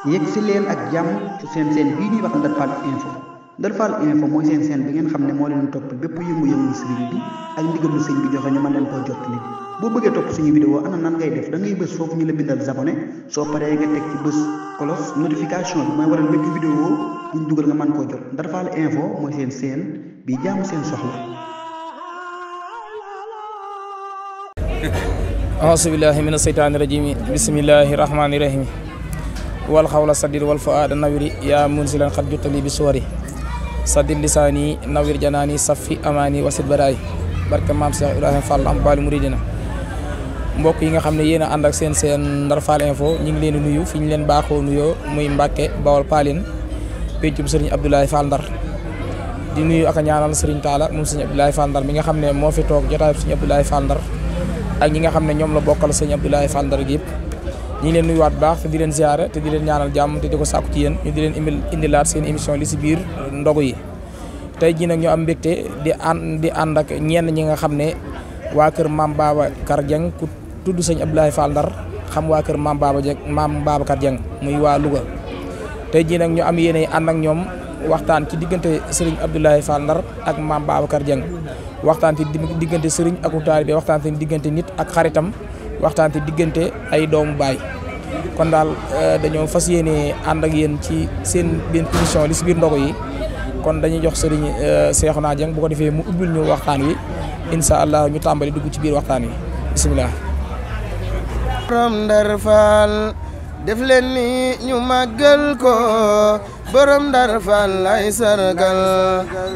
yegg si leen ak jàmm ci seen bii ñuy wax Ndar Fall info. Ndar Fall info mooy seen bi ngeen xam ne moo leen topp bépp yëngu-yëngu sëriñ bi ak ndigal lu sëñ bi joxe ñu mën leen koo jottali. boo bëggee topp suñu vidéo ana nan ngay def da ngay bës foofu ñu la bindal abonné soo paree nga teg ci bës cloche notification bi mooy waral bépp vidéo buñ dugal nga mën koo jot. Ndar Fall info mooy seen bi jaamu seen soxla. auzu billahi mina seytaani rajim bismillahi rahmani rahim wal xawla sadir wal fuaada nawiri yaa munsilan xat juttali bi suwari sadir lisaani nawir janaani safi amaani wasit baraay barke maam Cheikh Ibrahima Fall am baali muridina. mbokk yi nga xam ne yéen a ànd ak seen Ndar Fall info ñu ngi leen di nuyu fi ñu leen baaxoo nuyoo muy Mbàkke Bawol Paalin péncum sëriñ Abdoulaye Fall Ndar di nuyu ak a ñaanal sëriñ Taala moom sëriñ Abdoulaye Fall Ndar mi nga xam ne moo fi toog jotaay sëriñ Abdoulaye Fall Ndar ak ñi nga xam ne ñoom la bokkal sëriñ Abdoulaye Fall Ndar gi yëpp ñi ngi leen nuyuwaat bu baax te di leen ziyaare te di leen ñaanal jàmm te di ko sàkku ci yéen ñu di leen indilaat seen émission li si biir ndogu yi. tey jii nag ñu am mbégte di ànd ak ñenn ñi nga xam ne waa kër maam Babacar Dieng ku tudd sëñ Abdoulaye Fall Ndar xam waa kër maam Babacar Dieng muy waa Louga. tey jii nag ñu am yéene ànd ak ñoom waxtaan ci diggante sëriñ Abdoulaye Fall Ndar ak maam Babacar Dieng waxtaan ci diggante sëriñ ak taalibe waxtaan ci diggante nit ak xaritam waxtaan ci diggante ay doomu baay. kon daal dañoo fas yéene ànd ak yéen ci seen benn émission li si biir ndogu yi. kon dañuy jox sëriñ Cheikhouna Dieng bu ko defee mu ubbil ñu waxtaan wi incha allah ñu tàmbali dugg ci biir waxtaan wi bisimilah. borom Ndar Fall def leen ni ñu màggal ko borom Ndar Fall lay sargal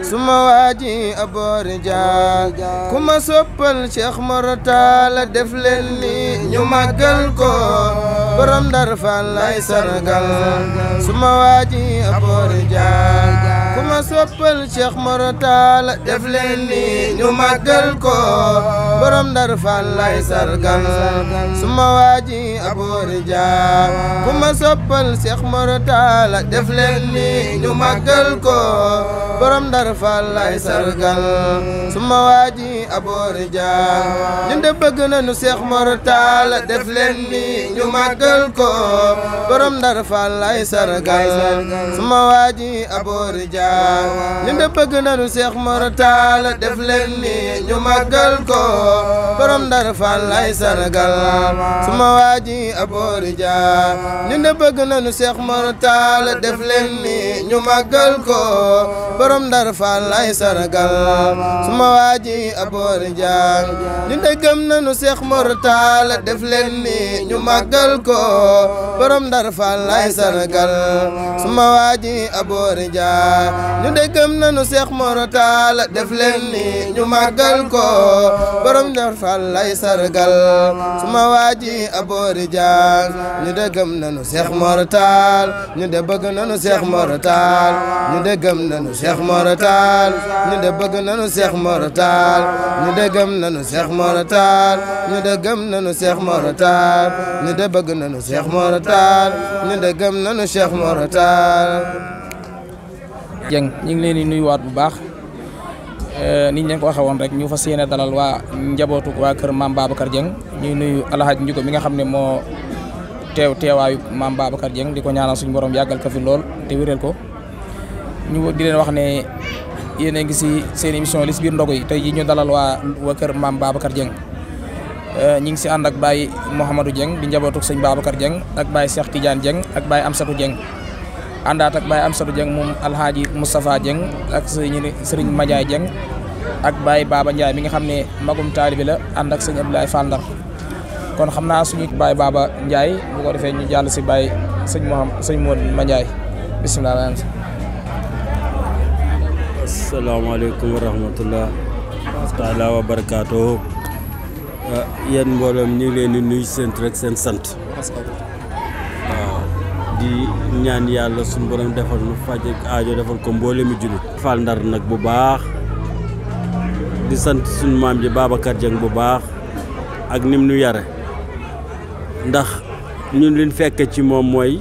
suma waaji aboori ja ku ma soppal Cheikh Mortala def leen ni ñu màggal ko borom Ndar Fall lay sargal suma waaji aboori ja ku ma soppal Cheikh Mortala def leen ni ñu màggal ko borom Ndar Fall lay sargal suma waaji aboori ja ku ma soppal Cheikh Mortala def leen ni ñu màggal ko borom Ndar Fall lay sargal suma waaji aboori ja ñun de bëgg nañu Cheikh Mortala def leen ni ñu màggal ko borom Ndar Fall lay sargal suma waaji aboori ja ñun de bëgg nañu Cheikh Mortala def leen ni ñu màggal ko borom Ndar Fall lay sargal suma waaji aboori ja ñun de bëgg nañu Cheikh Mortala def leen ni ñu màggal ko borom Ndar Fall lay sargal suma waaji aboori ja ñun de gëm nañu Cheikh Mortala def leen ni ñu màggal ko borom Ndar Fall lay sargal suma waaji aboori ja ñun de gëm nañu Cheikh Mortala def leen ni ñu màggal ko borom Ndar Fall lay sargal suma waaji aboori ja ñu de gëm nañu Cheikh Mortala ñu de bëgg nañu Cheikh Mortala ñu de gëm nañu Cheikh Mortala ñu de bëgg nañu Cheikh Mortala ñu de gëm nañu Cheikh Mortala ñu de gëm nañu Cheikh Mortala ñu de bëgg nañu Cheikh Mortala ñu de gëm nañu Cheikh Mortala. Dieng ñu ngi leen di nuyuwaat bu baax niñ leen ko waxee woon rek ñu fas yéene dalal waa njabootu waa kër maam Babacar Dieng ñuy nuyu Alhaji Ndiougo mi nga xam ne moo teewaayu maam Babacar Dieng di ko ñaanal suñu borom yàggal ko fi lool te wéral ko ñu di leen wax ne yéen a ngi si seen émission li si biir ndogu yi tey jii ñu dalal waa kër maam Babacar Dieng ñi ngi si ànd ak Baye Mouhamadou Dieng di njabootu sëñ Babacar Dieng ak Baye Cheikh Tidiane Dieng ak Baye Amsatou Dieng àndaat ak Baye Amsatou Dieng moom Alhaji Moustapha Dieng ak sëriñ Madiaye Dieng ak Baye Baba Ndiaye mi nga xam ne magum taalibi la ànd ak sëñ Abdoulaye Fall Ndar kon xam naa suñu Baye Baba Ndiaye bu ko defee ñu jàll si Baye sëñ Modou Mandiaye bisimilah. asalaamaaleykum wa rahmatullah taala wa barakaatu. yéen mbooloom ñu ngi leen di nuyu seen rek seen sant. waaw di ñaan yàlla suñu borom defal nu faj ak aajo defal ko mboole mi jullit. Fall Ndar nag bu baax di sant suñu maam ji Babacar Dieng bu baax ak nim nu yare ndax ñun liñ fekk ci moom mooy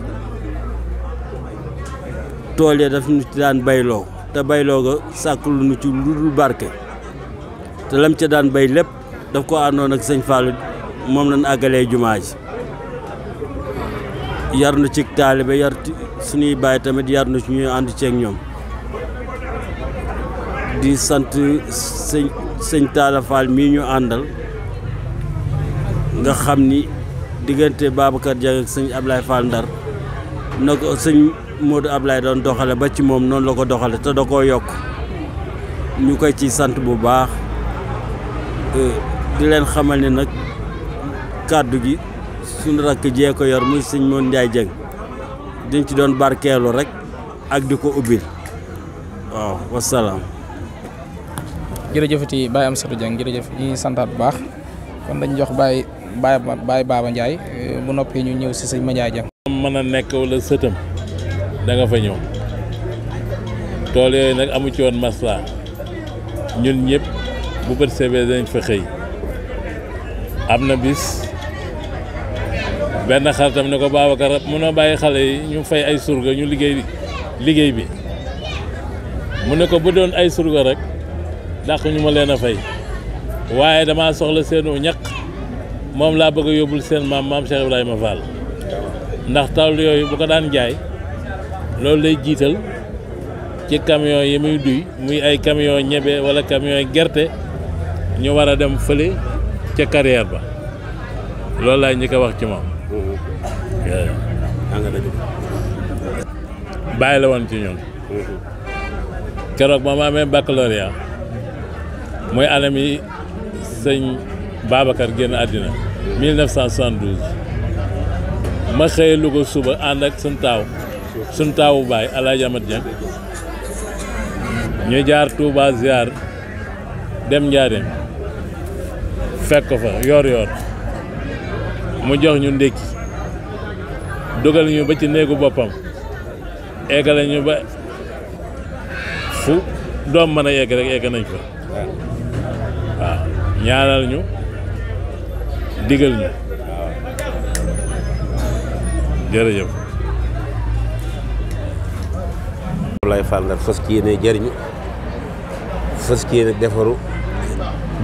tool ya daf ñu daan bayloo te bayloo ga sàkk lu nu ci lu dul barke te lam ca daan bay lépp daf ko àndoon ak sëñ Fallou moom lañ àggalee jumaa ji yar na ci taalibe yar suñuy baay tamit yar na ci ñuy ànd ceeg ñoom di sant sëñ Talla Fall mii ñu àndal nga xam ni diggante Babacar Dieng ak sëñ Ablaye Fall Ndar na ko sëñ Modou Ablaye doon doxale ba ci moom noonu la ko doxale te da koo yokk ñu koy ci sant bu baax di leen xamal ne nag kàddu gi suñu rakk jee ko yor muy sëñ Moon Njaay Dieng dañ ci doon barkeelu rek ak di ko ubbil waaw wasalaam. jërëjëfati Baye Amsatou Dieng jërëjëf ñi santaat bu baax kon dañ jox Baye Baba Ndiaye bu noppee ñu ñëw si sëñ Mandiaye Dieng. mën a nekk wala sëtam da nga fa ñëw tool yooyu nag amu ci woon masla ñun ñëpp bu bët sebee dañ fa xëy am na bis benn xaritam ne ko Babacar mun a bàyyi xale yi ñu fay ay surga ñu liggéey bi mu ne ko bu doon ay surga rek dàq ñu ma leen a fay waaye dama soxla seenu ñaq moom laa bëgg a yóbbul seen maam Cheikh Ibrahima Fall ndax tawl yooyu bu ko daan jaay loolu lay jiital ci camion yi muy duy muy ay camion ñebe wala camion yi gerte ñu war a dem fële ca carrière ba loolu laay njëkk a wax ci moom bàyyi la woon ci ñun keroog ba ma amee baccalauréat mooy anam yi sëñ Babacar génn àddina 1972 ma xëye Louga suba ànd ak suñ taawu baay Alaaji Amat Dieng ñu jaar Touba ziar dem Njaaréem fekk ko fa yor mu jox ñu ndékki dugal ñu ba ci néegu boppam eggale ñu ba fu doom mën a yegg rek egg nañ fa waaw ñaanal ñu digal ñu jërëjëf. Ablaye Fall Ndar fas yéene jëriñu fas yéene defaru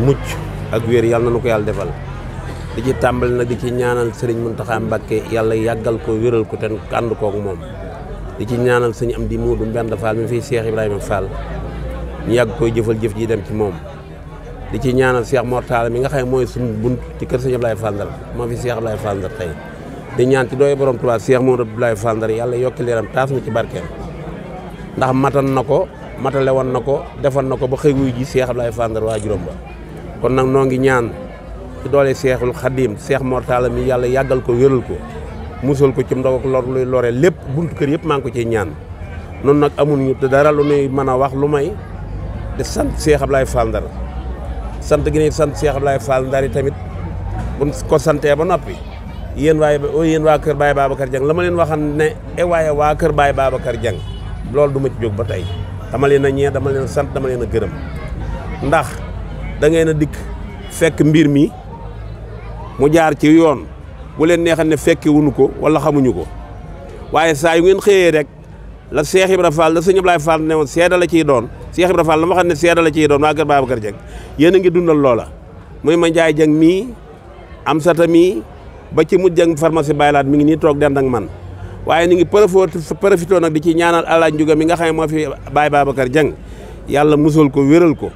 mucc ak wér yàlla na nu ko yàlla defal di ci tàmbali nag di ci ñaanal Serigne Mountakha Mbacké yàlla yàggal ko wéral ko te ànd koog moom di ci ñaanal sëñ Amdi Moodu Mbend Fall mi fiy Cheikh Ibrahima Fall ñu yàgg koy jëfal jëf ji dem ci moom di ci ñaanal Cheikh Mortala mi nga xam ne mooy suñu bunt ci kër sëñ Ablaye Fall Ndar moo fi Cheikh Ablaye Fall Ndar tey di ñaan ci dooy borom Tuubaa Cheikh Modou Abdoulaye Fall Ndar yàlla yokki leeram taas na ci barkeem ndax matan na ko matale woon na ko defal na ko ba xëy wuy ji Cheikh Ablaye Fall Ndar waa juróom ba kon nag noo ngi ñaan ci doole Cheikhul Khadim Cheikh Mortala mi yàlla yàggal ko wéral ko musal ko ci ndog ak lor luy lore lépp buntu kër yëpp maa ngi ko ciy ñaan noonu nag amuñu te dara lu nuy mën a wax lu may di sant Cheikh Ablaye Fall Ndar sant gi ne sant Cheikh Ablaye Fall Ndar yi tamit buñ ko santee ba noppi yéen waa kër Baye Babacar Dieng la ma leen waxan ne waaye waa kër Baye Babacar Dieng loolu du ma ci jóg ba tey dama leen a ñee dama leen a sant dama leen a gërëm ndax da ngeen a dikk fekk mbir mi mu jaar ci yoon bu leen neexal ne fekke wuñu ko wala xamuñu ko waaye saa yu ngeen xëyee rek la Cheikh Ibra Fall la sëñ Ablaye Fall ne woon seeda la ciy doon Cheikh Ibra Fall la ma xam ne seeda la ciy doon waa kër Babacar Dieng yéen a ngi dundal loola muy Mandiaye Dieng mii Amsata mii ba ci mujj ak pharmacie baylaat mi ngi nii toog dend ak man waaye ni ngi profité nag di ci ñaanal Alaaji Njuga mi nga xam ne moo fi Baye Babacar Dieng yàlla musal ko wéral ko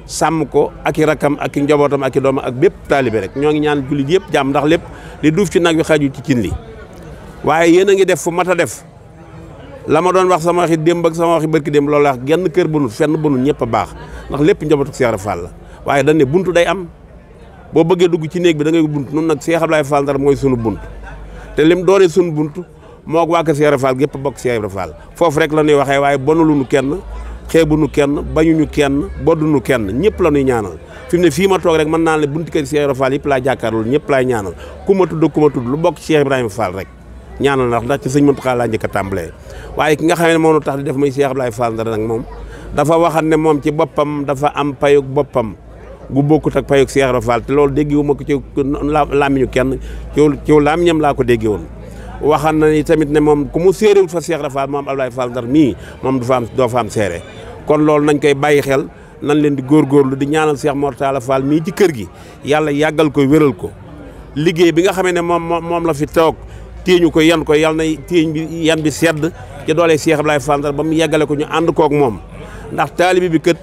sàmm ko ak i rakkam ak i njabootam ak i doomam ak bépp taalibe rek ñoo ngi ñaan jullit yëpp jàmm ndax lépp li duuf ci nag wi xaju ci cin li waaye yéen a ngi def fu mat a def la ma doon wax sama waxi démb ak sama waxi barki démb loolu wax genn kër bënul fenn bënul ñëpp a baax ndax lépp njabootu Cheikh Ibra Fall la waaye dañ ne buntu day am boo bëggee dugg ci néeg bi da ngay bunt nun nag Cheikh Ablaye Fall Ndar mooy sunu bunt te lim doone sunu bunt moo waa kër Cheikh Ibra Fall gépp bokk Cheikh Ibra Fall foofu rek la ñuy waxee waaye bonuluñu kenn xeebuñu kenn bañuñu kenn bodduñu kenn ñëpp la ñuy ñaanal fi mu ne fii ma toog rek mën naa ne bunti kër Cheikh Ibra Fall yëpp laa jàkkaarlool ñëpp laay ñaanal ku ma tudd lu bokk Cheikh Ibrahima Fall rek ñaanal ndax ci sëñ Mountakha laa njëkk a tàmbalee waaye ki nga xam ne moo tax di def muy Cheikh Ablaye Fall Ndar nag moom dafa waxat ne moom ci boppam dafa am payug boppam gu bokkut ak payug Cheikh Ibra Fall te loolu déggewu ma ko ci làmmiñu kenn ci làmmiñam laa ko déggee woon waxan na ni tamit ne moom ku mu séeréwut fa Cheikh Ibra Fall moom Ablaye Fall Ndar mii moom doo fa am seere kon loolu nañ koy bàyyi xel nañ leen di góorgóorlu di ñaanal Cheikh Mortala Fall mii ci kër gi yàlla yàggal ko wéral ko liggéey bi nga xamee ne moom la fi toog téeñu ko yan ko yal na téeñ bi yan bi sedd ci doole Cheikh Abdoulaye Fall Ndar ba mu yeggale ko ñu ànd koog moom ndax taalibe bi kët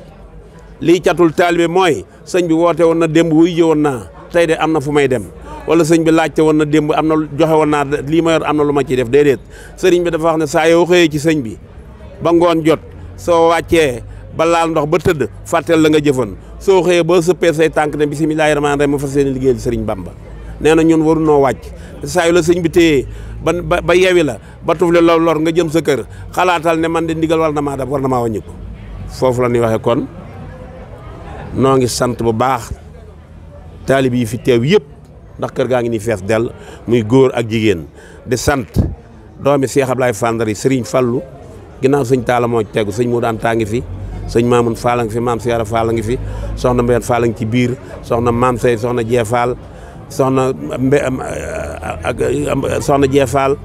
liy catul taalibe mooy sëñ bi woote woon na démb wuy ji woon naa tey de am na fu may dem wala sëñ bi laajte woon na démb am na joxe woon naa lii ma yor am na lu ma ciy def déedéet sëriñ bi dafa wax ne saa yoo xëyee ci sëñ bi ba ngoon jot soo wàccee ba laal ndox ba tëdd fàtteel la nga jëfan soo xëyee ba sëppee say tànk ne bismillaahi rahmaani rahiim ma fas yéene liggéeyal sëriñ Bamba nee na ñun waru noo wàcc saa yu la sëñ bi téyee ba yewi la ba tufle lool lor nga jëm sa kër xalaatal ne man de ndigal war na maa def war na maa wàññi ko foofu la ñuy waxee kon noo ngi sant bu baax taalib yi fi teew yëpp ndax kër gaa ngi ni fees dell muy góor ak jigéen di sant doomi Cheikh Abdoulaye Fall Ndar yi Serigne Fallou ginnaaw sëñ Talla moo ci tegu sëñ Modou Anta ngi fi sëñ Mamoun Fall ngi fi maam Seera Fall ngi fi soxna Mbène Fall ngi ci biir soxna maam Sey soxna Jee Fall soxna Jee Fall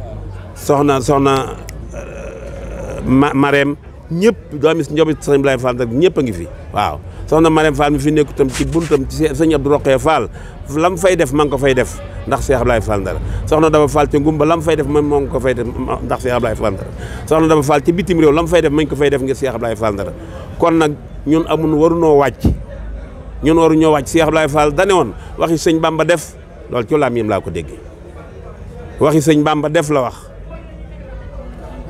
soxna Marème ñëpp doomi njobi sëñ Abdoulaye Fall Ndar ñëpp a ngi fi waaw soxna Marème Fall mi fi nekk tam ci buntam ci sëñ Abdou Roqee Fall lam fay def ma ngi ko fay def ndax Cheikh Abdoulaye Fall Ndar soxna Daba Fall ci Ngumba lam fay def moom moo ngi ko fay def ndax Cheikh Abdoulaye Fall Ndar soxna Daba Fall ci bitim réew lam fay def mañ ko fay def ngir Cheikh Abdoulaye Fall Ndar kon nag ñun warunoo wàcc Cheikh Abdoulaye Fall dane woon waxi sëñ Bamba def loolu ci laam yim laa ko déggee waxi sëñ Bamba def la wax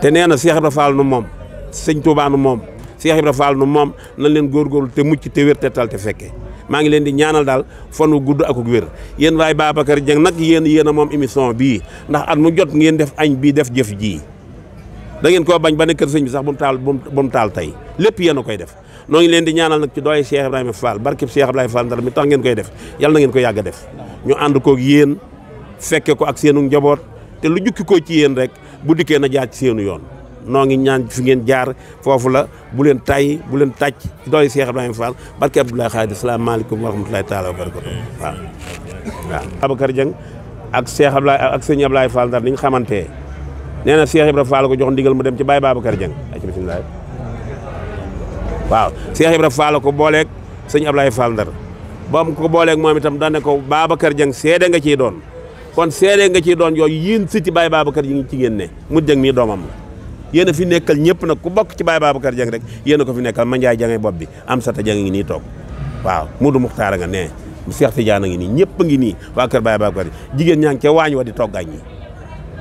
te nee na Cheikh Ibra Fall nu moom sëñ Touba nu moom Cheikh Ibra Fall nu moom nañ leen góorgóorlu te mucc te wér te tal te fekke maa ngi leen di ñaanal daal fan wu gudd ak wér yéen waay Babacar Dieng nag yéen a moom émission bii ndax at mu jot ngeen def añ bii def jëf ji da ngeen koo bañ ba ne kër sëñ bi sax bu mu taal tey lépp yéen a koy def noo ngi leen di ñaanal nag ci doole Cheikh Ibrahima Fall barkeb Cheikh Abdoulaye Fall Ndar mi tax ngeen koy def yàlla na ngeen ko yàgg a def ñu ànd koog yéen fekke ko ak seenu njaboot te lu jukki ko ci yéen rek bu dikkee na jaar ci seenu yoon noo ngi ñaan fi ngeen jaar foofu la bu leen tay bu leen tàcc doole Cheikh Ibrahima Fall barke Abdoulaye Khadi salaamaaleykum wa rahmatulahi taala wa barakatu waaw waaw Babacar Dieng ak Cheikh Abdoulaye ak sëñ Abdoulaye Fall Ndar ni ñu xamante nee na Cheikh Ibrahima Fall ko jox ndigal mu dem ci Baye Babacar Dieng ak bismillah waaw Cheikh Ibrahima Fall ko booleeg sëñ Abdoulaye Fall Ndar ba mu ko booleeg moom itam daan ne ko Babacar Dieng seede nga ciy doon kon seede nga ciy doon yooyu yéen sëti Baye Babacar yi ngi ci génne mu Dieng mii doomam la yéen a fi nekkal ñëpp nag ku bokk ci Baye Babacar Dieng rek yéen a ko fi nekkal ma Njaay Dieng bopp bi am sata Dieng ngi nii toog waaw Mudu Muxtaar nga ne Cheikh Tidiane a ngi nii ñëpp a ngi nii waa kër Baye Babacar jigéen ñaa ngi ca waañ wa di toggañ ñi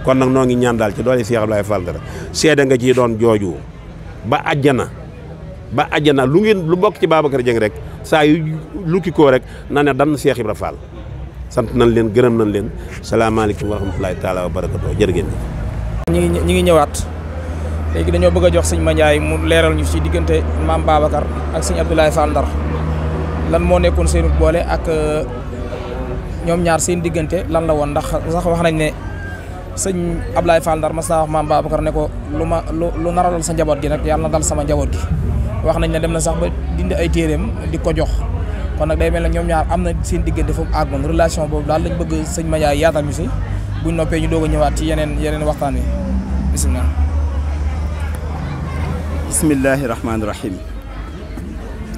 kon nag noo ngi ñaan daal ci doole Cheikh Abdoulaye Fall Ndar seede nga ciy doon jooju ba àjjana lu bokk ci Babacar Dieng rek saa yu lukki koo rek na ne dan Cheikh Ibra Fall sant nañ leen gërëm nañ leen salaamaaleykum wa rahmatulahi taala wa barakatu jërë ngeen ñi ngi ñëwaat léegi dañoo bëgg a jox sëñ Mandiaye mu leeral ñu ci diggante maam Babacar ak sëñ Abdoulaye Fall Ndar lan moo nekkoon seen boole ak ñoom ñaar seen diggante lan la woon ndax sax wax nañ ne sëñ Abdoulaye Fall Ndar mas naa wax maam Babacar ne ko lu naralal sa njaboot gi nag yàlla na dal sama njaboot gi wax nañ ne dem na sax ba dindi ay téeréem di ko jox kon nag day mel ne ñoom ñaar am na seen diggante foofu àggoon relation boobu daal lañ bëgg sëñ Mandiaye yaatal ñu si buñ noppee ñu doog a ñëwaat ci yeneen waxtaan wi bisimilah. bismillahi rahmaani rahim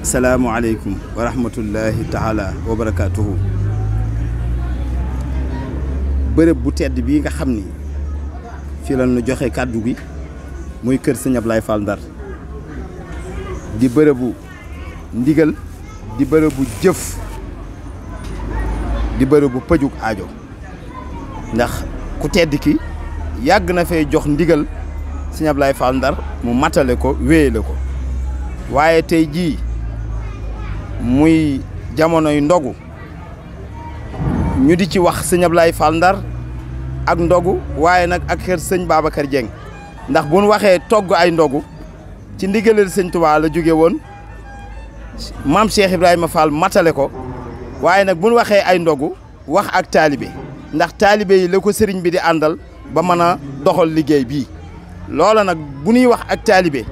asalaamualeykum wa rahmatullahi taala wa barakaatuhu. bërëb bu tedd bii nga xam ni fii la ñu joxe kàddu gi muy kër sëñ Abdoulaye Fall Ndar di bërëbu ndigal di bërëbu jëf di bërëbu pëjug aajo ndax ku tedd ki yàgg na fee jox ndigal sëñ Abdoulaye Fall Ndar mu matale ko wéyale ko waaye tey jii muy jamonoy ndogu ñu di ci wax sëñ Abdoulaye Fall Ndar ak ndogu waaye nag ak kër sëñ Babacar Dieng ndax bu ñu waxee togg ay ndogu ci ndigalal sëñ Tuubaa la jóge woon maam Cheikh Ibrahima Fall matale ko waaye nag bu ñu waxee ay ndogu wax ak taalibe ndax taalibe yi la ko sëriñ bi di àndal ba mën a doxal liggéey bii loola nag bu ñuy wax ak taalibe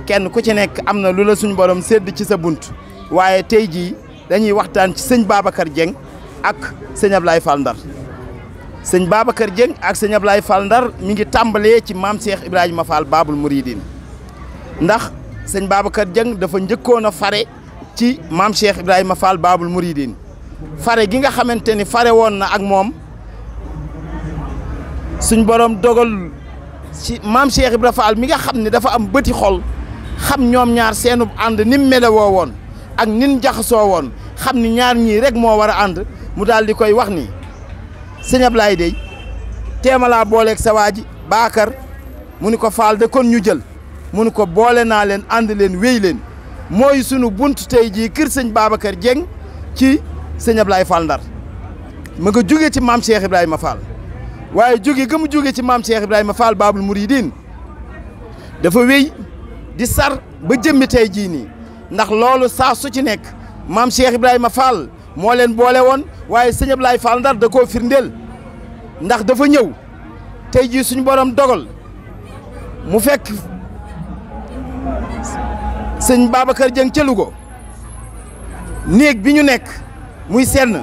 kenn ku ci nekk am na lu la suñu borom sédd ci sa bunt waaye tey jii dañuy waxtaan ci sëñ Babacar Dieng ak sëñ Abdoulaye Fall Ndar sëñ Babacar Dieng ak sëñ Abdoulaye Fall Ndar mi ngi tàmbalee ci maam Cheikh Ibrahima Fall Babul Mouridine ndax sëñ Babacar Dieng dafa njëkkoon a fare ci maam Cheikh Ibrahima Fall Babul Mouridine fare gi nga xamante ni fare woon na ak moom suñ borom dogal ci maam Cheikh Ibra Fall mi nga xam ne dafa am bëti xol xam ñoom ñaar seenub ànd ni mu melewoo woon ak nin jaxasoo woon xam ni ñaar ñii rek moo war a ànd mu daal di koy wax ni sëñ Ablaye dey teemalaa booleeg sa waa ji Bakar mu ni ko Fall de kon ñu jël mu ni ko boole naa leen ànd leen wéy leen mooy sunu bunt tey jii kër sëñ Babacar Dieng ci sëñ Ablaye Fall Ndar ma nga jóge ci maam Cheikh Ibrahima Fall waaye jóge ga mu jóge ci maam Cheikh Ibrahima Fall Babul Mouridine dafa wéy di sar ba jëmmi tey jii nii ndax loolu saa su ci nekk maam Cheikh Ibrahima Fall moo leen boole woon waaye sëñ Ablaye Fall Ndar da koo firndeel ndax dafa ñëw tey jii suñu borom dogal mu fekk sëñ Babacar Dieng ca Louga néeg bi ñu nekk muy senn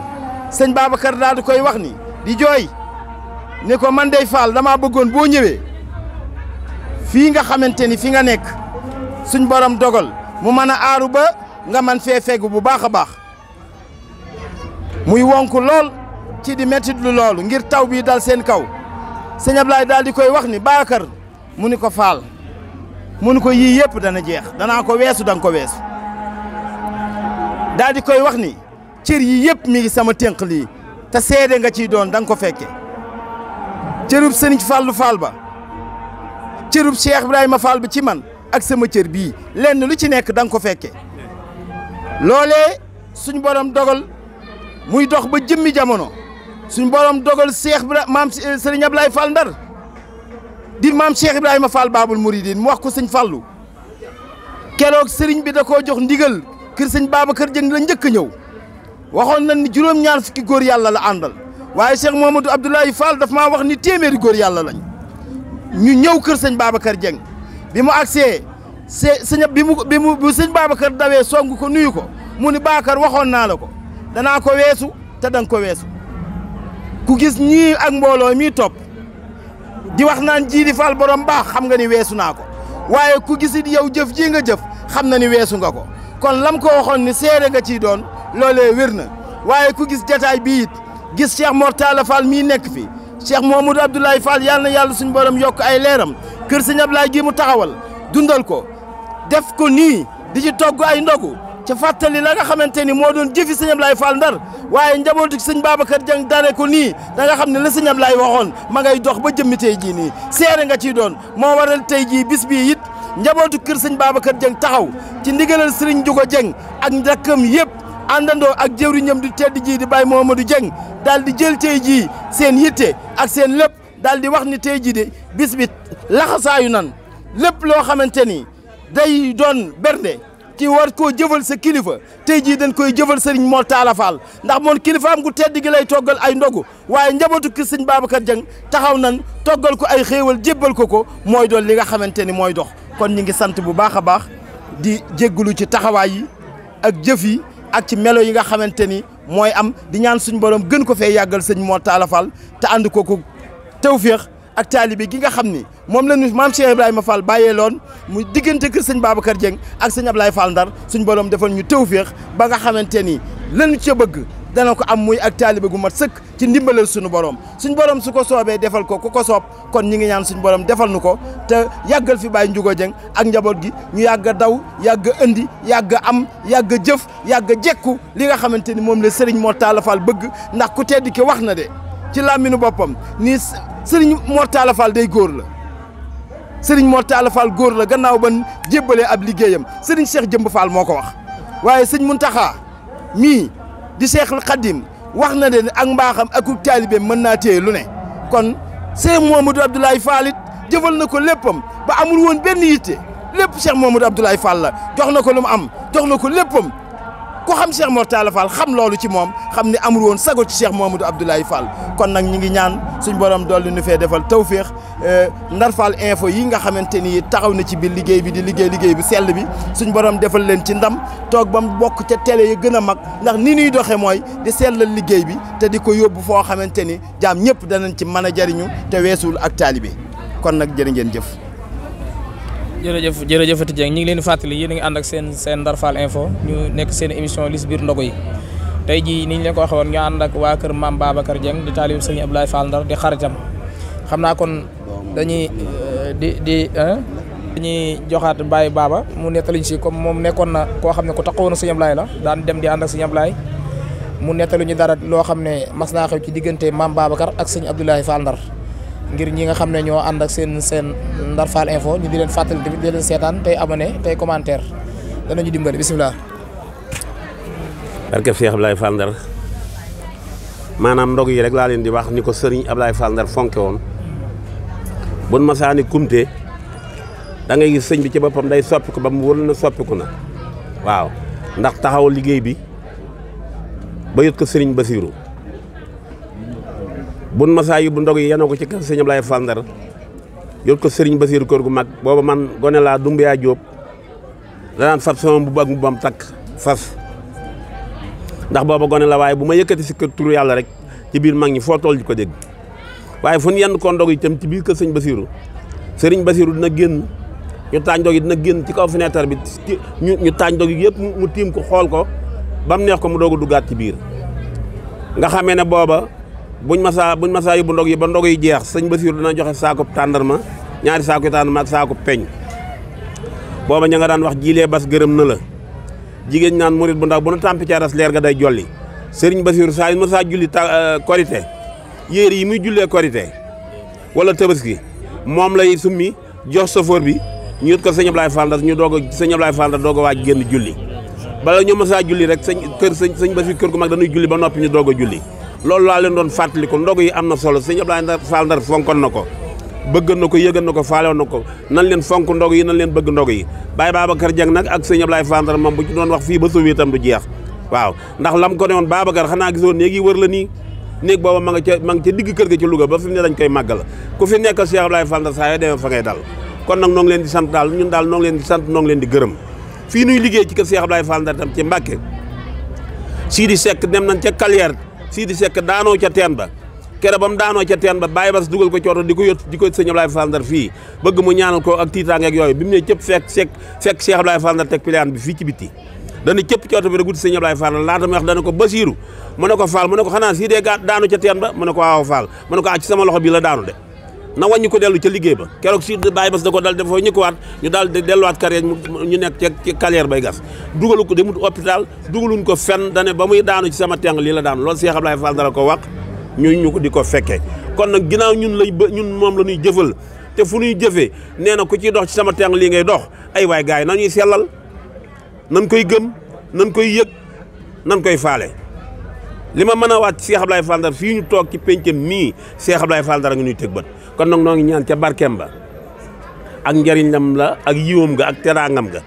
sëñ Babacar daal di koy wax ni di jooy ni ko man dey Fall damaa bëggoon boo ñëwee fii nga xamante ni fi nga nekk suñ borom dogal mu mën a aaru ba nga man fee fegu bu baax a baax muy wonk lool ci di mettit lu loolu ngir taw bii dal seen kaw sëñ Ablaye daal di koy wax ni Babacar mu ni ko Fall mu ni ko yii yëpp dana jeex danaa ko weesu danga ko weesu daal di koy wax ni cër yii yëpp mi ngi sama tënk lii te seede nga ciy doon danga ko fekke cërub sëriñ Fallu Fall ba cërub Cheikh Ibrahima Fall bi ci man ak sama cër bii lenn lu ci nekk danga ko fekke loolee suñ borom dogal muy dox ba jëmmi jamono suñ borom dogal Cheikh maam sëriñ Ablaye Fall Ndar di maam Cheikh Ibrahima Fall Babul Mouridine mu wax ko sëñ Fallu keroog sëriñ bi da koo jox ndigal kër sëñ Babacar Dieng la njëkk a ñëw waxoon nañ ni juróom-ñaar fukki góor yàlla la àndal waaye Cheikh Mouhamadou Abdoulaye Fall daf maa wax ni téeméeri góor yàlla lañ ñu ñëw kër sëñ Babacar Dieng bi mu agsee sëñ bi mu sëñ Babacar dawee song ko nuyu ko mu ni Bakar waxoon naa la ko danaa ko weesu te danga ko weesu ku gis ñii ak mbooloo mii topp di wax naan Jiidi Fall borom baax xam nga ni weesu naa ko waaye ku gisit yow jëf ji nga jëf xam na ni weesu nga ko kon lam ko waxoon ni seere nga ciy doon loolee wér na waaye ku gis jataay bi it gis Cheikh Mortala Fall mii nekk fi Cheikh Mouhamadou Abdoulaye Fall yàlla na yàlla suñu borom yokk ay leeram kër sëñ Ablaye gi mu taxawal dundal ko def ko nii di ci togg ay ndogu ca fàttali la nga xamante ni moo doon jëfi sëñ Ablaye Fall Ndar waaye njabootu sëñ Babacar Dieng dare ko nii da nga xam ne la sëñ Ablaye waxoon ma ngay dox ba jëmmi tey jii nii seere nga ciy doon moo waral tey jii bis bii it njabootu kër sëñ Babacar Dieng taxaw ci ndigalal sëriñ Ndiouga Dieng ak rakkam yëpp àndandoo ak jëwriñam di tedd jii di Baye Mohamadou Dieng daal di jël tey jii seen yitte ak seen lépp daal di wax ni tey jii de bis bi laxasaayu nan lépp loo xamante ni day doon bernde ci war koo jëfal sa kilifa tey jii dañ koy jëfal sëriñ Mortala Fall ndax moom kilifaam gu tedd gi lay toggal ay ndogu waaye njabootu kër sëñ Babacar Dieng taxaw nan toggal ko ay xéewal jébbal ko mooy doon li nga xamante ni mooy dox kon ñi ngi sant bu baax a baax di jéggulu ci taxawaay yi ak jëf yi ak ci melo yi nga xamante ni mooy am di ñaan suñ borom gën ko fee yàggal sëñ Mortala Fall te ànd ko tawféex ak taalibe gi nga xam ni moom la ñu maam Cheikh Ibrahima Fall bàyyee loon muy diggante kër sëñ Babacar Dieng ak sëñ Ablaye Fall Ndar suñ borom defal ñu tawféex ba nga xamante ni lañu ca bëgg dana ko am muy ak taalibe gu mat sëkk ci ndimbalal suñu borom suñ borom su ko soobee defal ko ku ko soob kon ñi ngi ñaan suñ borom defal nu ko te yàggal fi Baye Ndiouga Dieng ak njaboot gi ñu yàgg a daw yàgg a indi yàgg a am yàgg a jëf yàgg a jekku li nga xamante ni moom la Serigne Mortala Fall bëgg ndax ku tedd ki wax na de ci làmminu boppam ni Serigne Mortala Fall day góor la Serigne Mortala Fall góor la gannaaw ban jébbalee ab liggéeyam Serigne Cheikh Jëmb Fall moo ko wax waaye sëñ Muntaxa mii di Cheikhul Khadim wax na de ak mbaaxam ak taalibeem mën naa téye lu ne kon Cheikh Mouhamadou Abdoulaye Fall it jëfal na ko léppam ba amul woon benn yitte lépp Cheikh Mouhamadou Abdoulaye Fall la jox na ko lu mu am jox na ko léppam ku xam Cheikh Mortala Fall xam loolu ci moom xam ne amul woon sago ci Cheikh Mouhamadou Abdoulaye Fall kon nag ñi ngi ñaan suñ borom dolli nu fee defal tawféex Ndar Fall info yi nga xamante ni taxaw na ci biir liggéey bi di liggéey bi sell bi suñ borom defal leen ci ndam toog ba mu bokk ca télé yi gën a mag ndax ni ñuy doxee mooy di sellal liggéey bi te di ko yóbbu foo xamante ni jaam ñëpp danañ ci mën a jariñu te weesul ak taalibe kon nag jërë ngeen jëf. jërëjëfati Dieng ñu ngi leen di fàttali yéen a ngi ànd ak seen Ndar Fall info ñu nekk seen émission li si biir ndogu yi tey jii ni ñu leen ko waxee woon ñu ànd ak waa kër maam Babacar Dieng di taalibu Serigne Abdoulaye Fall Ndar di xaritam xam naa kon dañuy dañuy joxaat Baye Baba mu nettaliñ si comme moom nekkoon na koo xam ne ku taxawoon na Sëñ Ablaye la daan dem di ànd ak Sëñ Ablaye mu nettali ñu dara loo xam ne mas naa xew ci diggante Maam Babacar ak Sëñ Abdoulaye Fall Ndar ngir ñi nga xam ne ñoo ànd ak seen Ndar Fall info ñu di leen fàttali tamit di leen seetaan tey abonné tey commentaire danañu dimbali bisimilah. barke Cheikh Abdoulaye Fall Ndar maanaam ndog yi rek laa leen di wax ni ko sëriñ Abdoulaye Fall Ndar fonke woon bun masaani kumte da ngay gis sëñ bi ci boppam day soppiku ba mu wër na soppiku na waaw ndax taxaw liggéey bi ba yot ko sëriñ Basiiru bun masaa yi bu ndog yi yanoo ko ci kër sëñ Abdoulaye Fall Ndar yot ko sëriñ Basiiru kër gu mag booba man gone laa Dumbuya Jóob danaan fab sama mbubb ak mbubbam takk fas ndax booba gone la waaye bu ma yëkkati si kër turu yàlla rek ci biir mag ñi foo toll di ko dégg waaye fu ñu yenn ko ndog yi itam ci biir kër sëriñ Basiiru dina génn ñu taañ ndog yi dina génn ci kaw fenêtre bi ñu taañ ndog yi yëpp mu tiim ko xool ko ba mu neex ko mu doog a duggaat ci biir nga xamee ne booba buñ masaa yóbbu ndog yi ba ndog yi jeex sëñ Basiiru dina joxe saako tàndarma ñaari saako tàndarma ak saako peñ booba ña nga daan wax jiilee bas gërëm na la jigéen ñaan murit bu ndaw bu na tàmpi caras leer ga day jolli sëriñ Basiiru saa yu masaa julli korité yéeri yi muy jullee korité wala tabaski moom lay summi jox safoor bi ñu yët ko sëñ Ablaye Fall Ndar ñu doog a sëñ Ablaye Fall Ndar doog a waaj génn julli bala ñu masaa julli rek sëñ Basiiru kër gu mag dañuy julli ba noppi ñu doog a julli loolu laa leen doon fàttali ko ndog yi am na solo sëñ Ablaye Fall Ndar fonkoon na ko bëgg na ko yëgal na ko faalewoon na ko nan leen fonk ndog yi nan leen bëgg ndog yi Baye Babacar Dieng nag ak sëñ Ablaye Fall Ndar moom bu ci doon wax fii ba suuf itam du jeex waaw ndax lam ko ne woon Babacar xanaa gisoon néeg yi wër la nii néeg booba ma nga ca digg kër ga ci Louga ba fi mu ne dañ koy màggal ku fi nekkal Cheikh Ablaye Fall Ndar saa yoo demee fa ngay dal kon nag noo ngi leen di sant daal ñun daal noo ngi leen di sant noo ngi leen di gërëm fii nuy liggéey ci kër Cheikh Ablaye Fall Ndar tam ci Mbàkke Sidi Seck dem nañ ca Kalière Sidi Seck daanoo ca teen ba kere ba mu daanoo ca teen ba bàyyi bas dugal ko cooto di ko yot di ko sëñ Ablaye Fall Ndar fii bëgg mu ñaanal ko ak tiitaange ak yooyu bi mu ne cëpp fekk Cheikh Ablaye Fall Ndar teg piliyaan bi fii ci bitti dana cëpp cooto bi rek wuti sëñ Ablaye Fall Ndar laata mu wax dana ko Basiiru mu ne ko Fall mu ne ko xanaa sii dee daanu ca teen ba mu ne ko waaw Fall mu ne ko ci sama loxo bi la daanu de na wàññi ko dellu ca liggéey ba keroog si bàyyi bas da ko dal defoo ñu ko waat ñu daal di delluwaat carrière ñu nekk ci carrière bay gas dugalu ko demut hôpital dugaluñ ko fenn dane ba muy daanu ci sama teng lii la daanu loolu Cheikh Ablaye Fall Ndar ko wax ñu ko di ko fekkee kon nag ginnaaw ñun moom la ñuy jëfal te fu ñuy jëfee nee na ku ciy dox ci sama teng lii ngay dox ay waay gars yi nañuy sellal nan koy gëm nan koy yëg nan koy faale li ma mën a waat Cheikh Ablaye Fall Ndar fii ñu toog ci pencam mii Cheikh Ablaye Fall Ndar a ngi ñuy tëg bët kon nag noo ngi ñaan ca barkeem ba ak njariñam la ak yiwam ga ak teraangam ga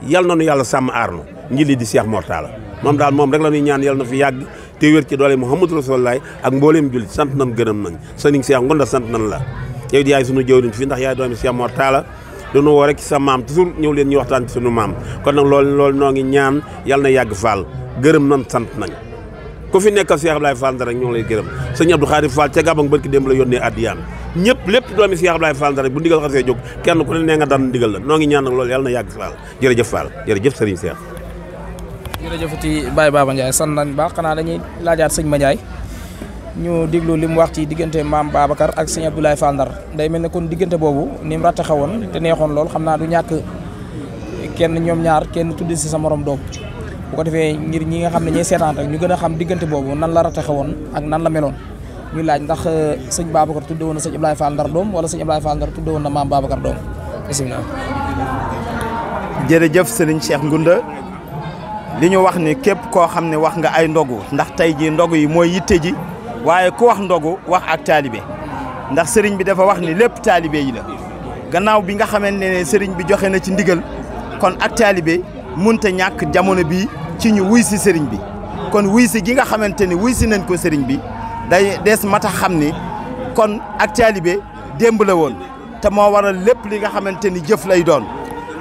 yal na nu yàlla sàmm aar nu njili di Cheikh Mortala moom daal moom rek la ñuy ñaan yal na fi yàgg te wér ci doole Muhammadu Rasulullah ak mbooleem jullit sant nañ gërëm nañ sëriñ Cheikh Ngunda sant nañ la yow di yaay sunu jëwriñ fii ndax yaay doomi Cheikh Mortala dañu woo rek ci sa maam toujours ñëw leen ñu waxtaan ci sunu maam kon nag loolu noo ngi ñaan yal na yàgg Fall gërëm nañ sant nañ ku fi nekkal Cheikh Ablaye Fall Ndar rek ñoo ngi lay gërëm sëñ Abdou Khadir Fall ca Gabang barki démb la yónnee addiyaan ñëpp lépp doomi Cheikh Ablaye Fall Ndar rek bu ndigal xasee jóg kenn ku ne nee nga daan ndigal la noo ngi ñaan nag loolu yàlla na yàgg Fall jërëjëf Fall jërëjëf Serigne Cheikh jërëjëfati Baye Baba Ndiaye sant nañ baax xanaa dañuy laajaat sëñ Ma Ndiaye ñu diglu li mu wax ci diggante maam Babacar ak sëñ Abdoulaye Fall Ndar day mel ne kon diggante boobu ni mu rattaxe woon te neexoon lool xam naa du ñàkk kenn ñoom ñaar kenn tuddi si sa morom doom bu ko defee ngir ñi nga xam ne ñooy seetaan rek ñu gën a xam diggante boobu nan la rattaxe woon ak nan la meloon ñu laaj ndax sëñ Babacar tudde woon na sëñ Abdoulaye Fall Ndar doom wala sëñ Abdoulaye Fall Ndar tudde woon na maam Babacar doom bisimilah. jërëjëf sëriñ Cheikh Ngunda li ñu wax ni képp koo xam ne wax nga ay ndogu ndax tey jii ndogu yi mooy yitte ji waaye ku wax ndogu wax ak taalibe ndax sëriñ bi dafa wax ni lépp taalibe yi la gannaaw bi nga xamante ne sëriñ bi joxe na ci ndigal kon ak taalibe munta ñàkk jamono bii ci ñu wuy si sëriñ bi kon wuy si gi nga xamante ni wuy si nañ ko sëriñ bi day des mat a xam ni kon ak taalibe démb la woon te moo waral lépp li nga xamante ni jëf lay doon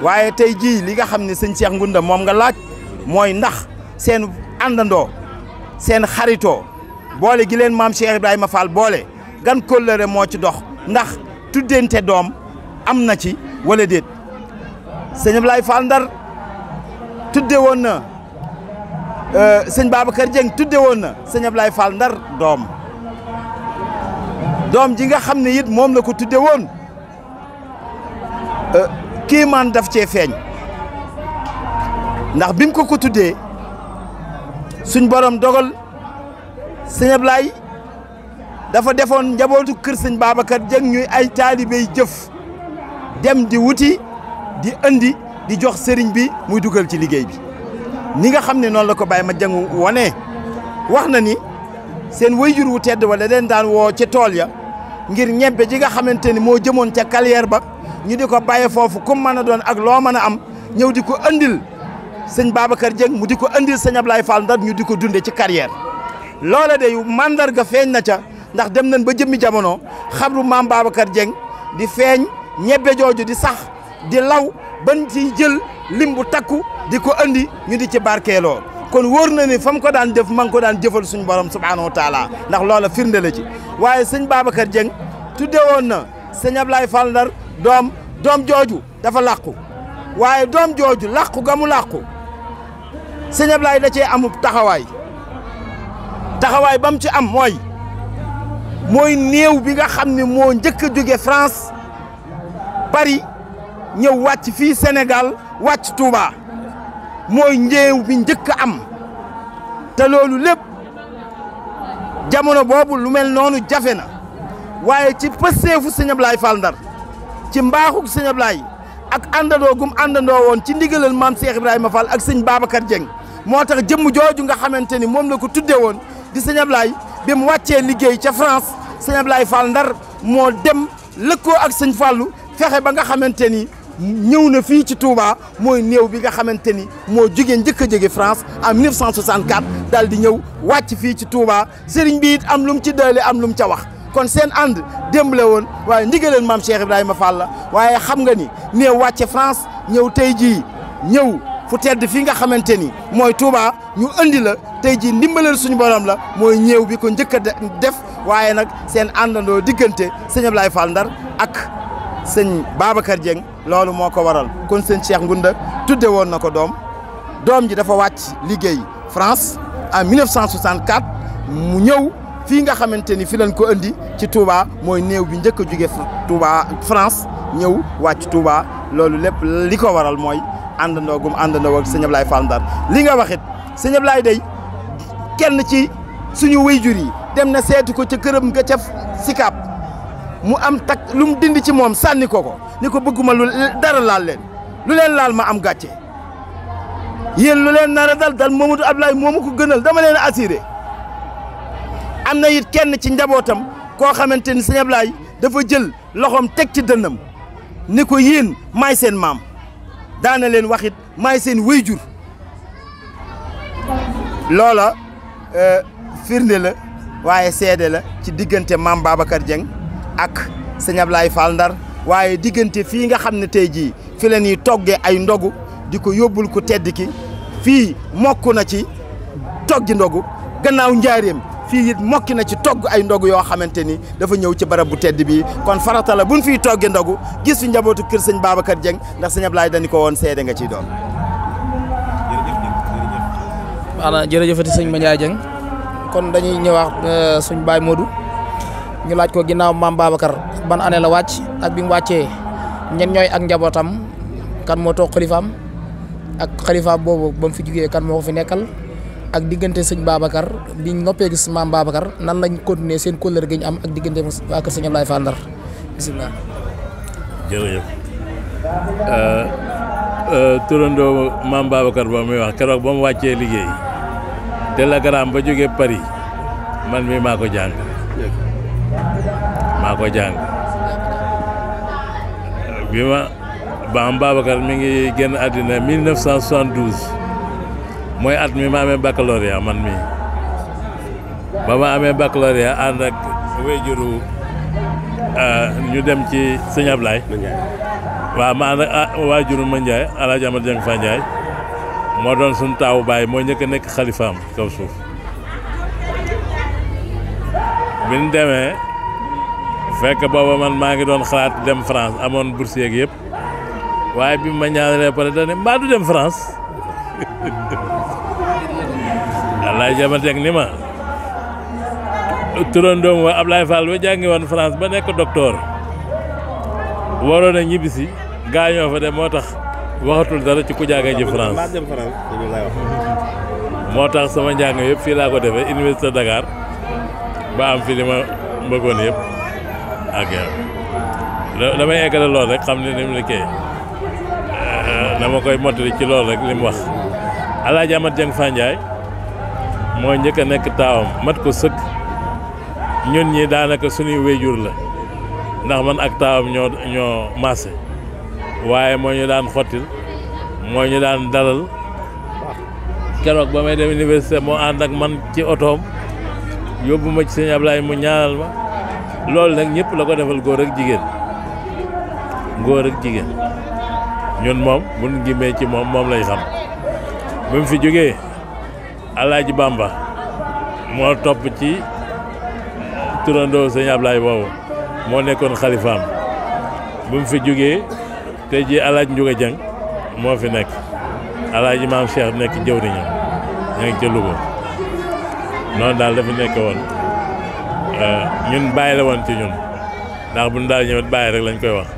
waaye tey jii li nga xam ne sëñ Cheikh Ngunda moom nga laaj mooy ndax seen àndandoo seen xaritoo boole gi leen maam Cheikh Ibrahima Fall boole gan kóllëre moo ci dox ndax tuddente doom am na ci wala déet sëñ Ablaye Fall Ndar tudde woon na sëñ Babacar Dieng tudde woon na sëñ Ablaye Fall Ndar doom doom ji nga xam ne it moom la ko tudde woon kii man daf cee feeñ ndax bi mu ko tuddee suñ borom dogal sëñ Ablaye dafa defoon njabootu kër sëñ Babacar Dieng ñuy ay taalibey jëf dem di wuti di andi di jox sëriñ bi muy dugal ci liggéey bi ni nga xam ne noonu la ko Baye ma Dieng wane wax na ni seen wayjur wu tedd wala leen daan woo ci tool ya ngir ñebbe ji nga xamante ni moo jëmoon ca carrière ba ñu di ko bàyyi foofu comme mën a doon ak loo mën a am ñëw di ko andil sëñ Babacar Dieng mu di ko andil sëñ Ablaye Fall Ndar ñu di ko dunde ci carrière loola de mandarga feeñ na ca ndax dem nañ ba jëmmi jamono xabru maam Babacar Dieng di feeñ ñebbe jooju di sax di law ban ci jël lim bu takku di ko andi ñu di ci barkeeloo kon wóor na ni fa mu ko daan def ma ngi ko daan jëfal suñu borom subhaanahu wa taala ndax loola firnde la ci waaye sëñ Babacar Dieng tudde woon na sëñ Ablaye Fall Ndar doom jooju dafa làqu waaye doom jooju làqu ga mu làqu sëñ Ablaye da cee amub taxawaay ba mu ci am mooy néew bi nga xam ne moo njëkk a jóge France Paris ñëw wàcc fii Sénégal wàcc Touba mooy néew bi njëkk a am te loolu lépp jamono boobu lu mel noonu jafe na waaye ci pësteefu sëñ Ablaye Fall Ndar ci mbaaxug sëñ Ablaye ak àndandoo gum àndandoo woon ci ndigalal maam Cheikh Ibrahima Fall ak sëñ Babacar Dieng moo tax jëmm jooju nga xamante ni moom la ko tudde woon di sëñ Ablaye bi mu wàccee liggéey ca France sëñ Ablaye Fall Ndar moo dem lëkkoo ak sëñ Fallou fexe ba nga xamante ni ñëw na fii ci Touba mooy néew bi nga xamante ni moo jóge njëkk a jóge France en 1964 daal di ñëw wàcc fii ci Touba sëriñ bi it am lu mu ci doole am lu mu ca wax kon seen ànd démb la woon waaye ndigaleen maam Cheikh Ibrahima Fall la waaye xam nga ni néew wàcce France ñëw tey jii ñëw fu tedd fii nga xamante ni mooy Touba ñu andi la tey jii ndimbalal suñu borom la mooy ñëw bi ko njëkk a def waaye nag seen àndandoo diggante sëñ Ablaye Fall Ndar ak sëñ Babacar Dieng loolu moo ko waral kon sëñ Cheikh Ngunda tudde woon na ko doom ji dafa wàcc liggéey France en 1964 mu ñëw fii nga xamante ni fi lañ ko andi ci Touba mooy néew bi njëkk a jóge Touba France ñëw wàcc Touba loolu lépp li ko waral mooy àndandoo gum àndandoo ak sëñ Ablaye Fall Ndar li nga waxit sëñ Ablaye day kenn ci suñu wayjur yi dem na seetu ko ca këram nga ca Sicap mu am tak lu mu dindi ci moom sànni ko ni ko bëgguma lu dara laal leen lu leen laal ma am gàcce yéen lu leen nar a dal Mamadou Ablaye moomu ko gënal dama leen assuré am na it kenn ci njabootam koo xamante ni sëñ Ablaye dafa jël loxoom teg ci dënnam ni ko yéen maay seen maam daana leen waxit maay seen wayjur loola firnde la waaye seede la ci diggante maam Babacar Dieng ak sëñ Ablaye Fall Ndar waaye diggante fii nga xam ne tey jii fi la ñuy toggee ay ndogu di ko yóbbul ko tedd ki fii mokk na ci toggi ndogu gannaaw njaareem fii it mokki na ci togg ay ndogu yoo xamante ni dafa ñëw ci barab bu tedd bi kon farata la buñ fiy togge ndogu gis fi njabootu kër sëñ Babacar Dieng ndax sëñ Ablaye dañu ko woon seede nga ciy doon. ana jërëjëfati sëñ Mandiaye Dieng kon dañuy ñëwaat suñ baay Modou ñu laaj ko ginnaaw maam Babacar ban année la wàcc ak bi mu wàccee ñen ñooy ak njabootam kan moo toog xalifaam ak xalifaam boobu ba mu fi jugee kan moo ko fi nekkal ak diggante sëñ Babacar biñ noppee gis maam Babacar nan lañ continuer seen kóllëre gi ñu am ak diggante waa kër sëñ Ablaye Fall Ndar bisimilah. jërëjëf turandoo maam Babacar ba muy wax keroog ba mu wàccee liggéey télégramme ba jógee Paris man mi maa ko jàng bi ma maam Babacar mi ngi génn àddina 1972 mooy at mi ma amee baccalauréat man mi ba ma amee baccalauréat ànd ak wéyjuru ñu dem ci sëñ Ablaye waaw ma ànd ak waajuru ma Ndiaye Alaaji Amad Dieng Fa Ndiaye moo doon suñu taawu baay moo njëkk a nekk xalifaam kaw suuf bi ñu demee fekk booba man maa ngi doon xalaat dem France amoon bourse yeeg yëpp waaye bi ma ñaanalee pare dañ mbaa du dem France Alaaji Amad Dieng ni ma turandoom wa Ablaye Fall ba jàngi woon France ba nekk docteur waroon a ñibbisi gaañoo fa dem moo tax waxatul dara ci ku jàngee ji France moo tax sama njàng yëpp fii laa ko defee université Dakar ba am fi li ma bëggoon yëpp ak yow damay eggale lool rek xam ne ni mu liggéey dama koy mottali ci lool rek li mu wax Alaaji Amat Jeng Fanjaay moo njëkk a nekk taawam mat ko sëkk ñun ñi daanaka suñuy wéjur la ndax man ak taawam ñoo maase waaye moo ñu daan xottil moo ñu daan dalal keroog ba may dem université moo ànd ak man ci otoom yóbbu ma ci sëñ Ablaye mu ñaanal ma loolu nag ñëpp la ko defal góor ak jigéen ñun moom bu ñu gimmee ci moom lay xam bi mu fi jógee Alaaji Bamba moo topp ci turandoo sëñ Ablaye boobu moo nekkoon xalifaam bi mu fi jógee tey jii Alaaji Njuga Jeng moo fi nekk Alaaji Maam Cheikh nekk jëwriñam ña ngi ca Louga noonu daal dafa nekk woon ñun bàyyi la woon ci ñun ndax buñ daal ñëwit bàyyi rek lañ koy wax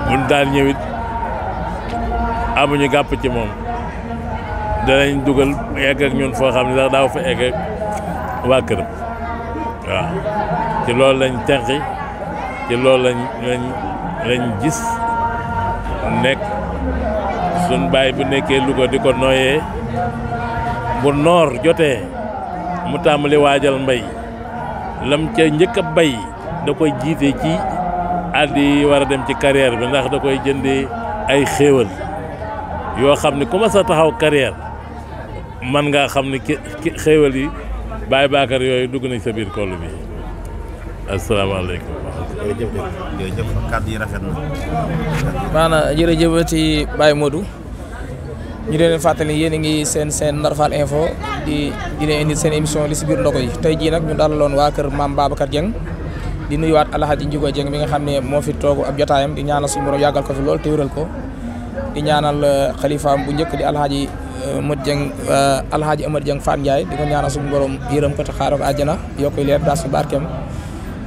buñ daal ñëwit amuñu gàpp ci moom danañ dugal egg ak ñun foo xam ne sax daaw fa egg ak waa këram waaw ci loolu lañ tenqi ci loolu lañ gis nekk suñ baay bu nekkee Louga di ko nooyee bu noor jotee mu tàmbali waajal mbay lam ca njëkk a bay da koy jiite ci àddi war a dem ci carrière bi ndax da koy jëndee ay xéewal yoo xam ne ku ma sa taxaw carrière man ngaa xam ne xéewal yi Baye Bakar yooyu dugg nañ sa biir koll bi asalaamaaleykum. jërëjëf kàddu yi rafet na. maanaam jërëjëf ci Baye Modou ñu leen fàttali yéen a ngi seen Ndar Fall info di leen indi seen émission li si biir ndogo yi tey jii nag ñu dalaloon waa kër maam Babacar Dieng di nuyuwaat Alhaji Njuga Dieng mi nga xam ne moo fi toogu ab jotaayam di ñaanal suñu borom yàggal ko fi lool te wéral ko di ñaanal xalifaam bu njëkk di Alhaji Amad Dieng Fan Ndiaye di ko ñaanal suñu borom yërëm ko te xaaral ko àjjana yokk leer daas fi barkeem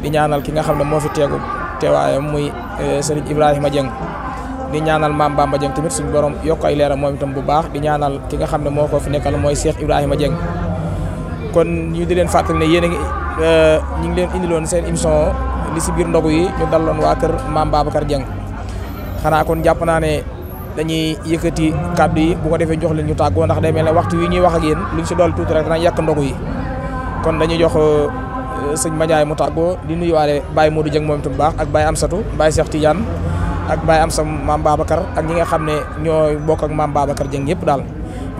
di ñaanal ki nga xam ne moo fi teegu teewaayam muy Serigne Ibrahima Dieng di ñaanal maam Bamba Dieng tamit suñu borom yokk ay leeram moom itam bu baax di ñaanal ki nga xam ne moo ko fi nekkal mooy Cheikh Ibrahima Dieng kon ñu di leen fàttali ne yéen a ngi ñu ngi leen indiloon seen émission li si biir ndogu yi ñu daloon waa kër maam Babacar Dieng xanaa kon jàpp naa ne dañuy yëkkati kàddu yi bu ko defee jox leen ñu tàggoo ndax day mel ne waxtu wi ñuy wax ak yéen luñ si dool tuuti rek danañ yàq ndogu yi kon dañuy jox sëñ Madiaye mu tàggoo di nuyuwaale Baye Modou Dieng moom itam baax ak Baye Amsatou Baye Cheikh Tidiane ak Baye Amsa maam Babacar ak ñi nga xam ne ñoo bokk ak maam Babacar Dieng yëpp daal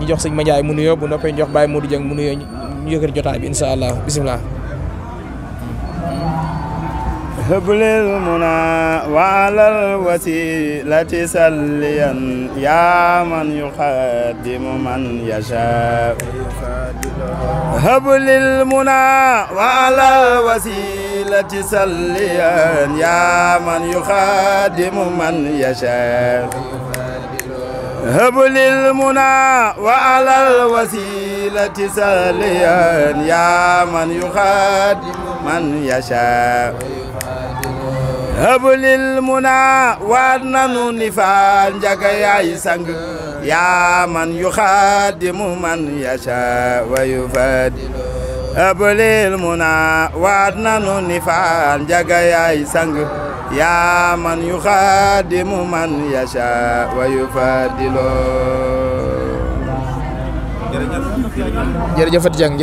ñu jox sëñ Madiaye mu nuyoo bu noppee ñu jox Baye Modou Dieng mu nuyoo ñu yëkkati jotaay bi incha allah bisimilah. hablil muna wa alal wasilati salliyan ya man yuqaddimu man yasha hablil muna wa alal wasilati salliyan ya man yuqaddimu man yasha hablil muna wa alal wasilati salliyan ya man yuqaddimu man yasha hablil muna waat nanu ni fa njaga yaay sang yaa man yuxaadimu man yasha wa yufadilu hablil muna waat nanu ni fa njaga yaay sang yaa man yuxaadimu man yasha wa yufadilu jërëjëfati Dieng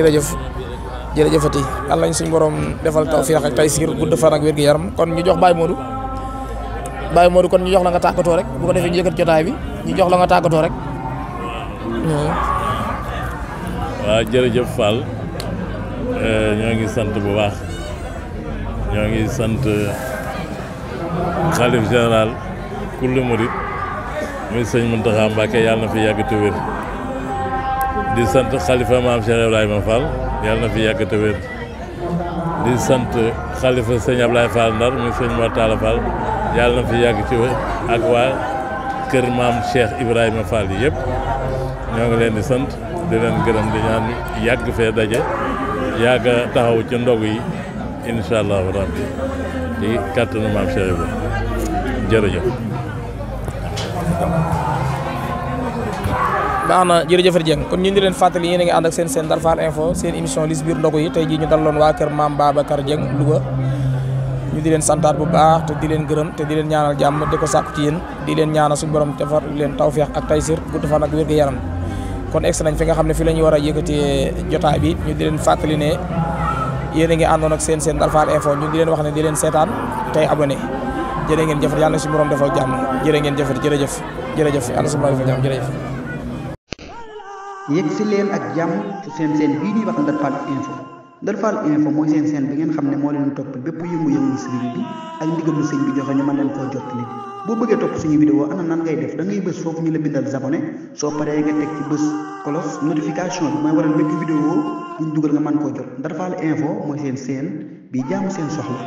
jërëjëfati yàlla nañ suñu borom defal tawfiq ak taysiir gudd fan ak wér-gu-yaram kon ñu jox Baye Modou kon ñu jox la nga tàggatoo rek bu ko defee ñu yëkkat jotaay bi ñu jox la nga tàggatoo rek. waaw jërëjëf Fall ñoo ngi sant bu baax ñoo ngi sant xalif général kullu murid muy sëñ Mountakha Mbacké yàlla na fi yàgg te wér di sant xalifa maam Cheikh Ibrahima Fall yàlla na fi yàgg te wér di sant xalifa sëñ Ablaye Fall Ndar muy sëñ Mor Talla Fall yàlla na fi yàgg ci wér ak waa kër maam Cheikh Ibrahima Fall yi yëpp ñoo ngi leen di sant di leen gërëm di ñaan yàgg fee daje yàgg a taxaw ci ndog yi incha allahu rabbi ci kàttanu maam Cheikh Ibrahima jërëjëf. baax na jërëjëf Dieng kon ñu di leen fàttali yéen a ngi ànd ak seen Ndar Fall Info seen émission lis biir ndogu yi tey jii ñu dalaloon waa kër maam Babacar Dieng Louga ñu di leen santaat bu baax te di leen gërëm te di leen ñaanal jàmm di ko sàkku ci yéen di leen ñaanal suñu borom defar leen tawfeex ak taysir gudd fan ak wér gu yaram kon egsi nañ fi nga xam ne fi la ñu war a yëkkatee jotaay bi ñu di leen fàttali ne yéen a ngi àndoon ak seen Ndar Fall Info ñu di leen wax ne di leen seetaan tey abonné jërë ngeen jëfat yàlla suñu borom defal jàmm jërë ngeen jëfat jërëjëf yàlla suñu borom defal jàmm jërëjëf. yegg si leen ak jàmm ci seen bii ñuy wax Ndar Fall Info Ndar Fall Info mooy seen bi ngeen xam ne moo leen toppal bépp yëngu-yëngu sëriñ bi ak ndigal lu sëñ bi joxe ñu mën leen koo jottali boo bëggee topp suñu vidéo ana nan ngay def da ngay bës foofu ñu la bindal abonné soo paree nga teg ci bës cloche notification bi mooy waral bépp vidéo buñ dugal nga mën koo jot Ndar Fall Info mooy seen bi jaamu seen soxla